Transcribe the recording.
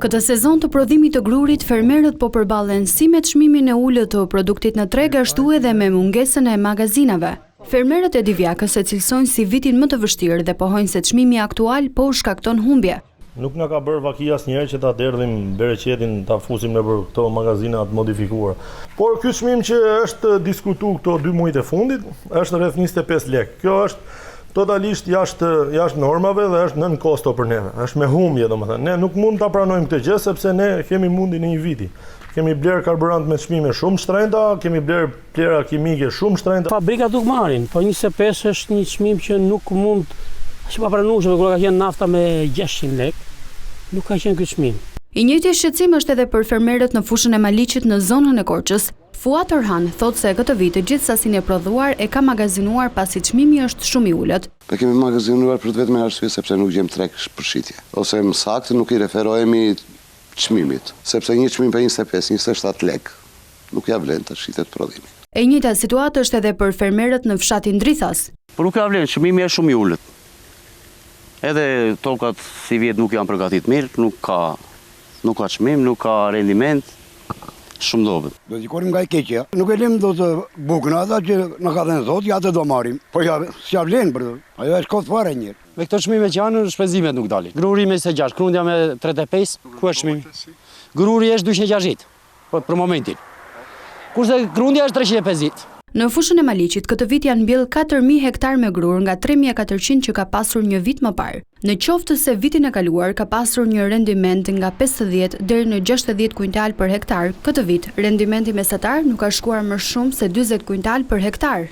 Këtë sezon të prodhimit të grurit, fermerët po përballen si me çmimin e ulët të produktit në treg, ashtu edhe me mungesën e magazinave. Fermerët e Divjakës e cilësojnë si vitin më të vështirë dhe pohojnë se çmimi aktual po shkakton humbje. Nuk na ka bërë vakia asnjëherë që ta derdhim bereqetin, ta fusim nëpër këto magazina të modifikuara. Por ky çmim që është diskutuar këto 2 muajt e fundit është rreth 25 lekë. Kjo është totalisht jashtë normave dhe është nën kosto për neve. Është me humbje, domethënë. Ne nuk mund ta pranojmë këtë gjë sepse ne kemi mundi në një viti. Kemi bler karburant me çmime shumë shtrenjta, kemi bler plera kimike shumë shtrenjta. Fabrikat nuk marrin, po 25 është një çmim që nuk mund, është pa pranueshme, kur ka qenë nafta me 600 lekë, nuk ka qenë ky çmim. I njëjti shqetësim është edhe për fermerët në fushën e Maliqit në zonën e Korçës. Fuat Orhan thotë se këtë vit gjithë sasinë e prodhuar e ka magazinuar pasi çmimi është shumë i ulët. Ne kemi magazinuar për vetëm arsye sepse nuk gjem treg për shitje. Ose më saktë nuk i referohemi çmimit, sepse një çmim për 25-27 lekë nuk ja vlen të shitet prodhimi. E njëjta situatë është edhe për fermerët në fshatin Drithas. Por nuk ja vlen, çmimi është shumë i ulët. Edhe tokat si vjet nuk janë përgatitur mirë, nuk ka çmim, nuk ka rendiment. Shumë dobët. Do t'i korim nga e keqja. Nuk e lim do të bukën ata që na ka dhënë Zoti, ja të do marrim. Po ja s'ja vlen për. Ajo është kot fare një. Me këto çmime që janë, shpenzimet nuk dalin. Gruri me 26, krundja me 35, ku është çmimi? Gruri është 260, po për momentin. Kurse krundja është 350. Në fushën e Maliqit këtë vit janë mbjell 4000 hektar me grur nga 3400 që ka pasur një vit më parë. Në qoftë se vitin e kaluar ka pasur një rendiment nga 50 deri në 60 kuintal për hektar, këtë vit rendimenti mesatar nuk ka shkuar më shumë se 40 kuintal për hektar.